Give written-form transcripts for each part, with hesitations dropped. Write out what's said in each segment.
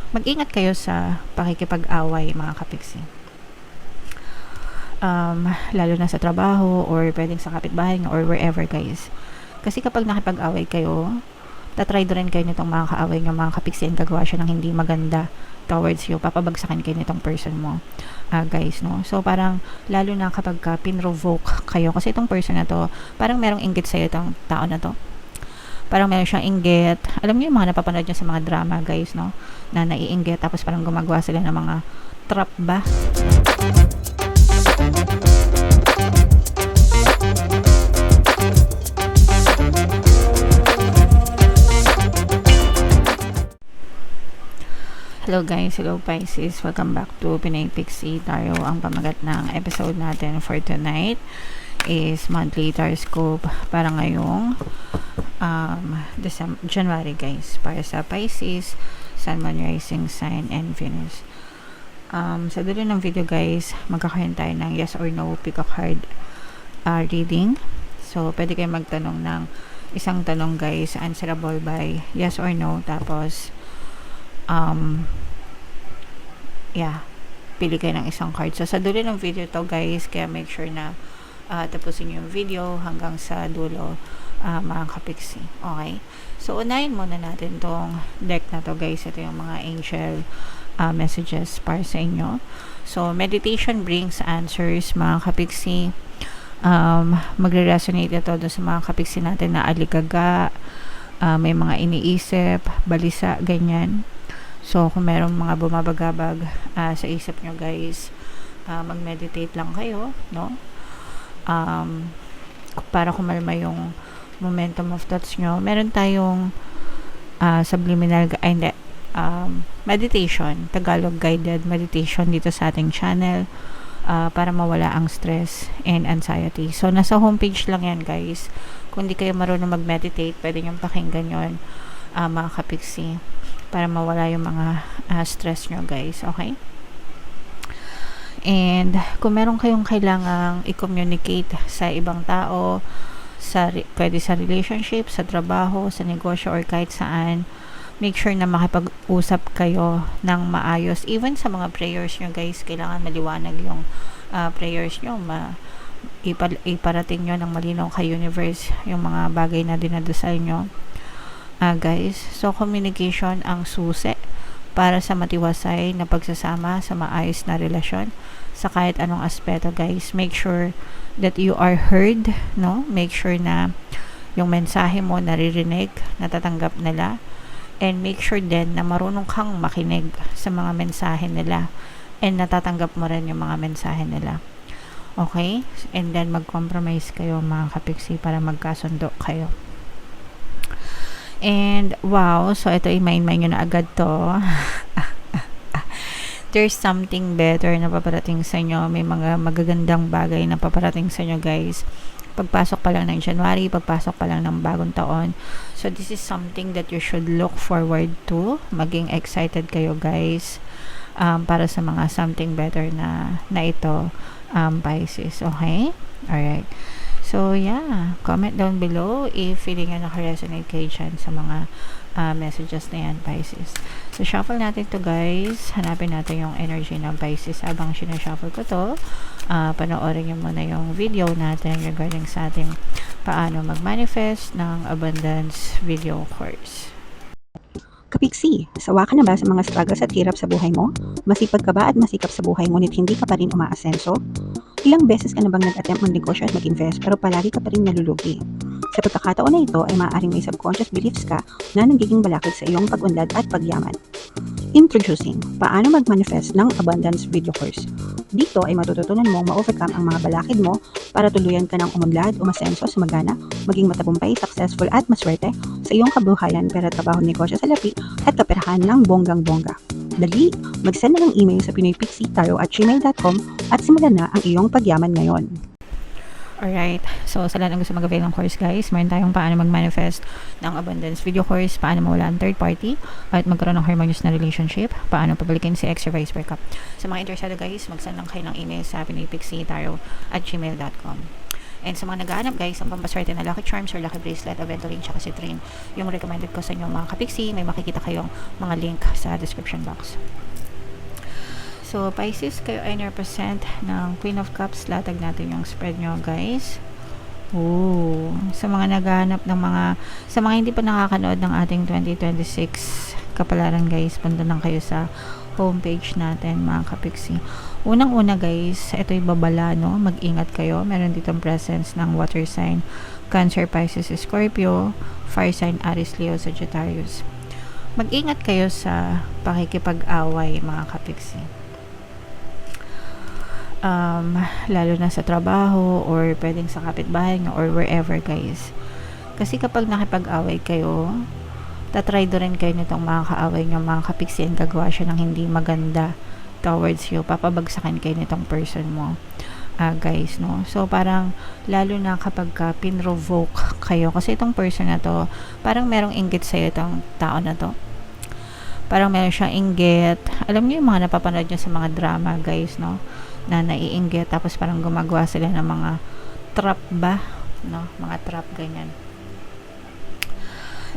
mag-ingat kayo sa pakikipag-away, mga kapiksi. Lalo na sa trabaho or pwedeng sa kapitbahay or wherever, guys. Kasi kapag nakipag-away kayo, tatry rin kayo nitong mga kaaway nyo, mga kapiksi, and gagawa siya ng hindi maganda towards you, papabagsakan kayo nitong person mo, guys, no? So, parang, lalo na kapag pinrovoke kayo, kasi itong person na to, parang merong inggit sa'yo itong tao na to. Parang meron siyang inggit. Alam niyo yung mga napapanood niyo sa mga drama, guys, no? Na naiinggit, tapos parang gumagawa sila ng mga trap ba? Hello guys, hello Pisces, welcome back to Pinay Pixie Tarot. Ang pamagat ng episode natin for tonight is monthly horoscope para ngayong January, guys, para sa Pisces, Sun, Moon, Rising Sign, and Venus. Sa dulo ng video, guys, magkakaroon tayo ng yes or no pick a card reading. So, pwede kayo magtanong ng isang tanong, guys, answerable by yes or no, tapos pili kayo ng isang card. So, sa dulo ng video to, guys, kaya make sure na tapusin yung video hanggang sa dulo, mga kapiksi. Okay? So, unahin muna natin tong deck na to, guys. Ito yung mga angel messages para sa inyo. So, meditation brings answers, mga kapiksi. Magre-resonate ito doon sa mga kapiksi natin na aligaga, may mga iniisip, balisa, ganyan. So, kung merong mga bumabagabag sa isip nyo, guys, mag-meditate lang kayo, no? Para kumalma yung momentum of thoughts nyo. Meron tayong subliminal, meditation, Tagalog guided meditation dito sa ating channel para mawala ang stress and anxiety. So, nasa homepage lang yan, guys. Kung di kayo marunong mag-meditate, pwede nyo pakinggan yun, mga kapiksi, para mawala yung mga stress nyo, guys. Okay? And kung meron kayong kailangang i-communicate sa ibang tao, pwede sa relationship, sa trabaho, sa negosyo, or kahit saan, make sure na makipag-usap kayo ng maayos. Even sa mga prayers nyo, guys, kailangan maliwanag yung prayers nyo, iparating nyo ng malinaw kay universe yung mga bagay na dinadasal nyo, guys. So, communication ang susi para sa matiwasay na pagsasama sa maayos na relasyon sa kahit anong aspeto, guys. Make sure that you are heard, no? Make sure na yung mensahe mo naririnig, natatanggap nila, and make sure din na marunong kang makinig sa mga mensahe nila and natatanggap mo rin yung mga mensahe nila. Okay? And then mag-compromise kayo, mga kapiksi, para magkasundo kayo. And wow, so ito i-mind nyo na agad to. There's something better na paparating sa inyo. May mga magagandang bagay na paparating sa inyo, guys. Pagpasok pa lang ng January, pagpasok pa lang ng bagong taon. So this is something that you should look forward to. Maging excited kayo, guys, para sa mga something better na ito, Pisces. Okay? Alright. So, yeah. Comment down below if feeling nga naka-resonate kayo dyan sa mga messages na yan, Pisces. So, shuffle natin to, guys. Hanapin natin yung energy ng Pisces. Habang sinashuffle ko to, panoorin nyo muna yung video natin regarding sa ating paano mag-manifest ng abundance video course. Kapiksi, sawa ka na ba sa mga struggles at hirap sa buhay mo? Masipag ka ba at masikap sa buhay ngunit hindi ka pa rin umaasenso? Ilang beses ka na bang nag-attempt mag-negosyo at mag-invest pero palagi ka pa rin nalulugi? Sa pagkakataon na ito ay maaaring may subconscious beliefs ka na nagiging balakid sa iyong pag-unlad at pagyaman. Introducing, paano mag-manifest ng abundance video course. Dito ay matututunan mong ma-overcome ang mga balakid mo para tuluyan ka ng umunlad, umasenso, sumagana, maging matagumpay, successful at maswerte sa iyong kabuhayan, pera, trabaho, negosyo, salapi at kaperahan ng bonggang-bongga. Dali, mag-send na ng email sa pinoypixie@gmail.com at simulan na ang iyong pagyaman ngayon. Alright, so sa lahat ng gusto mag-avail ng course, guys, meron tayong paano mag-manifest ng abundance video course, paano mawala ang third party at magkaroon ng harmonious na relationship, paano pabalikin si ex or vice Sa mga interesado, guys, mag-send lang kayo ng email sa pinoypixie@gmail.com. And sa mga naghahanap guys, ang pampaswerte na lucky charms or lucky bracelet, aventurine, tsaka citrine, yung recommended ko sa inyo mga kapiksi. May makikita kayong mga link sa description box. So, Pisces, kayo ay represent ng Queen of Cups. Latag natin yung spread nyo guys. Ooh, sa mga naghahanap ng sa mga hindi pa nakakanood ng ating 2026 kapalaran guys, punta lang kayo sa homepage natin mga kapiksi. Unang-una guys, ito'y babala, no? Mag-ingat kayo. Meron ditong presence ng water sign, Cancer, Pisces, Scorpio, fire sign, Aries, Leo, Sagittarius. Mag-ingat kayo sa pakikipag-away mga kapiksi. Lalo na sa trabaho or pwedeng sa kapitbahay nyo or wherever guys. Kasi kapag nakipag-away kayo, tatry do rin kayo nitong mga kaaway nyo mga kapiksi, and gagawa siya ng hindi maganda towards you. Papabagsakin kayo nitong person mo guys, no? So parang lalo na kapag pinrovoke kayo, kasi itong person na to parang merong inggit sa'yo itong tao na to. Parang meron siyang inggit. Alam niyo yung mga napapanood nyo sa mga drama guys, no? Na naiinggit, tapos parang gumagawa sila ng mga trap ba, no? Mga trap ganyan.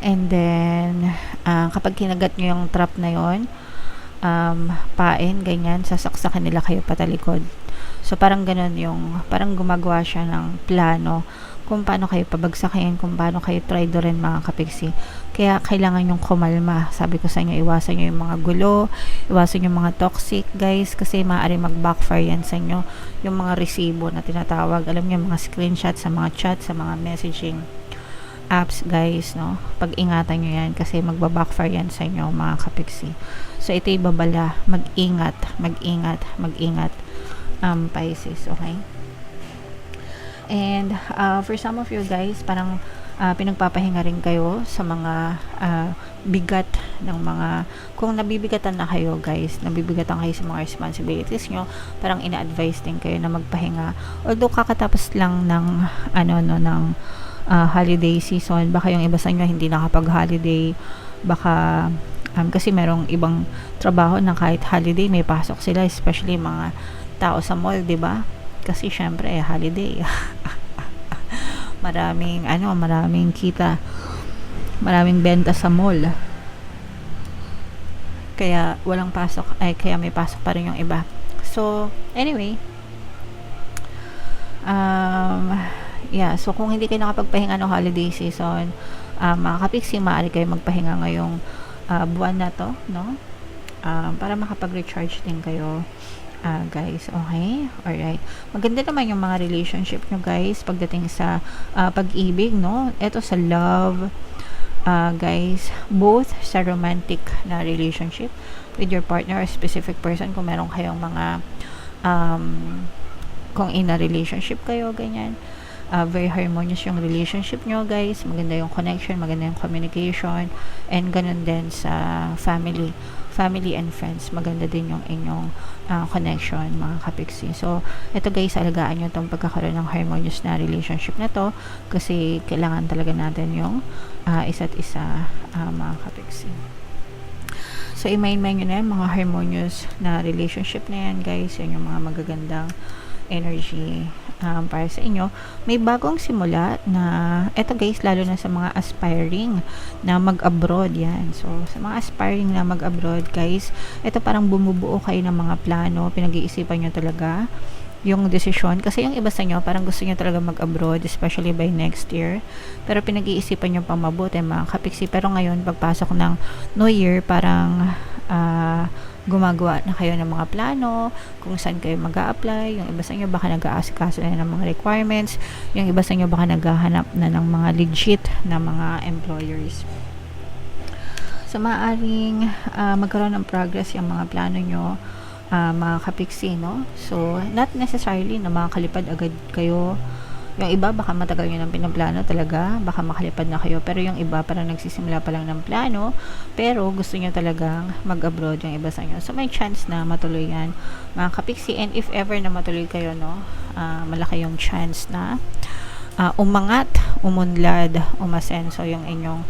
And then kapag kinagat nyo yung trap na yon, pain ganyan, sasaksakan nila kayo patalikod. So parang ganun yung, parang gumagawa siya ng plano kung paano kayo pabagsakin, kung paano kayo try do rin mga kapiksi. Kaya kailangan yung kumalma. Sabi ko sa inyo, iwasan nyo yung mga gulo, iwasan yung mga toxic guys, kasi maaari mag-backfire yan sa inyo. Yung mga resibo na tinatawag, alam nyo, mga screenshot sa mga chat, sa mga messaging apps guys, no? Pag-ingatan nyo yan kasi magba-backfire yan sa inyo mga kapiksi. So ito'y babala, mag-ingat, Pisces, okay? And for some of you guys, parang pinagpapahinga rin kayo sa mga bigat ng mga, kung nabibigatan na kayo guys, nabibigatan kayo sa mga responsibilities nyo, parang ina-advise din kayo na magpahinga. Although kakatapos lang ng ng holiday season, baka yung iba sa inyo hindi nakapag-holiday, baka kasi merong ibang trabaho na kahit holiday may pasok sila, especially mga tao sa mall, 'di ba? Kasi syempre holiday. maraming kita, maraming benta sa mall. Kaya walang pasok, kaya may pasok pa rin yung iba. So, anyway, so kung hindi kayo nakapagpahinga no holiday season, mga kapiksi, maaari kayo magpahinga ngayong buwan na to, no? Para makapag-recharge din kayo guys, okay? Alright. Maganda naman yung mga relationship nyo guys pagdating sa pag-ibig, no? Ito sa love, guys, both sa romantic na relationship with your partner or specific person, kung meron kayong mga kung in a relationship kayo, ganyan. Very harmonious yung relationship nyo guys, maganda yung connection, maganda yung communication, and ganun din sa family and friends, maganda din yung inyong connection mga kapiksi. So ito guys, alagaan nyo itong pagkakaroon ng harmonious na relationship na to, kasi kailangan talaga natin yung isa't isa mga kapiksi. So i-main-main nyo na yan, mga harmonious na relationship na yan guys, yan yung mga magagandang energy para sa inyo. May bagong simula na eto guys, lalo na sa mga aspiring na mag-abroad yan. So sa mga aspiring na mag-abroad guys, eto parang bumubuo kayo ng mga plano, pinag-iisipan nyo talaga yung desisyon, kasi yung iba sa inyo parang gusto nyo talaga mag-abroad, especially by next year, pero pinag-iisipan nyo pang mabuti mga kapiksi. Pero ngayon pagpasok ng New Year, parang gumagawa na kayo ng mga plano kung saan kayo mag-a-apply. Yung iba sa inyo baka nag-aasikaso na ng mga requirements, yung iba sa inyo baka naghahanap na ng mga legit na mga employers. So maaaring magkaroon ng progress yung mga plano nyo mga kapiksi, no? So not necessarily na makakalipad agad kayo. Yung iba baka matagal nyo ng pinaplano talaga, baka makalipad na kayo, pero yung iba parang nagsisimula pa lang ng plano, pero gusto nyo talagang mag-abroad yung iba sa inyo. So may chance na matuloy yan mga kapiksi, and if ever na matuloy kayo, no, malaki yung chance na umangat, umunlad, umasenso yung inyong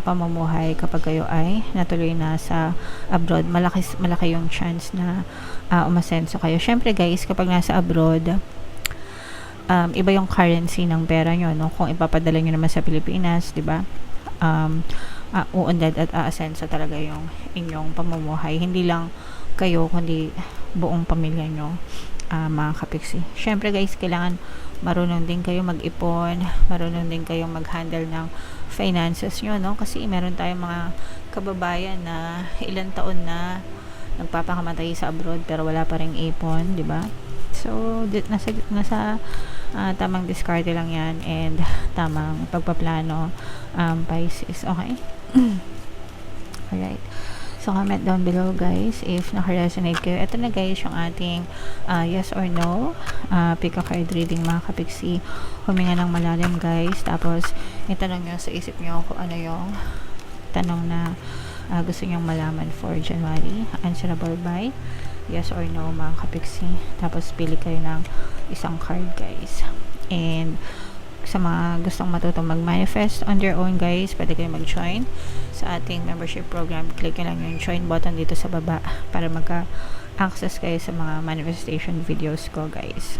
pamumuhay kapag kayo ay natuloy na sa abroad. Malaki yung chance na umasenso kayo. Syempre guys, kapag nasa abroad, iba yung currency ng pera nyo, no? Kung ipapadala nyo naman sa Pilipinas, di ba? Uunlad at aasenso talaga yung inyong pamumuhay. Hindi lang kayo, kundi buong pamilya nyo, mga kapiksi. Syempre guys, kailangan marunong din kayo mag-ipon, marunong din kayong mag-handle ng finances nyo, no? Kasi meron tayong mga kababayan na ilang taon na nagpapakamatay sa abroad pero wala pa ring ipon, di ba? So, nasa tamang diskarte lang yan and tamang pagpaplano, Pisces. Okay? Alright. So, comment down below guys if naka-resonate kayo. Ito na guys yung ating yes or no pick a card reading mga kapiksi. Huminga ng malalim guys. Tapos, itanong nyo sa isip nyo kung ano yung tanong na gusto nyong malaman for January. Answerable by yes or no mga kapiksi. Tapos, pili kayo ng isang card guys. And, sa mga gustong matutong mag-manifest on their own guys, pwede kayo mag-join sa ating membership program. Click nyo lang yung join button dito sa baba para magka-access kayo sa mga manifestation videos ko guys.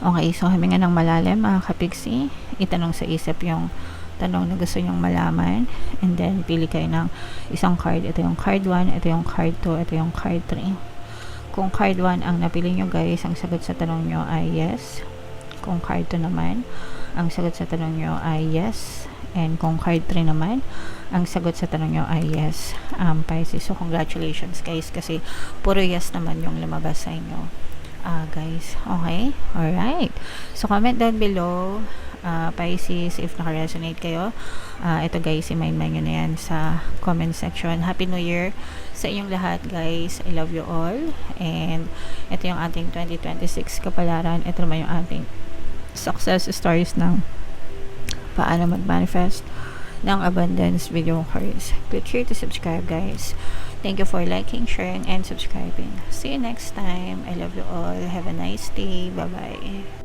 Okay, so huminga ng malalim mga kapiksi. Itanong sa isip yung tanong na gusto nyong malaman and then pili kayo ng isang card. Ito yung card 1, ito yung card 2, ito yung card 3. Kung card 1 ang napili nyo guys, ang sagot sa tanong nyo ay yes. Kung card 2 naman, ang sagot sa tanong nyo ay yes. And kung card 3 naman, ang sagot sa tanong nyo ay yes, Pisces. So, congratulations guys kasi puro yes naman yung lumabas sa inyo, guys. Okay? Alright. So, comment down below, Pisces, if naka-resonate kayo. Ito guys, i-main nyo na yan sa comment section. Happy New Year sa inyong lahat guys. I love you all. And ito yung ating 2026 kapalaran. Ito naman yung ating success stories ng paano mag-manifest ng abundance video cards. Click here to subscribe guys. Thank you for liking, sharing, and subscribing. See you next time. I love you all. Have a nice day. Bye-bye.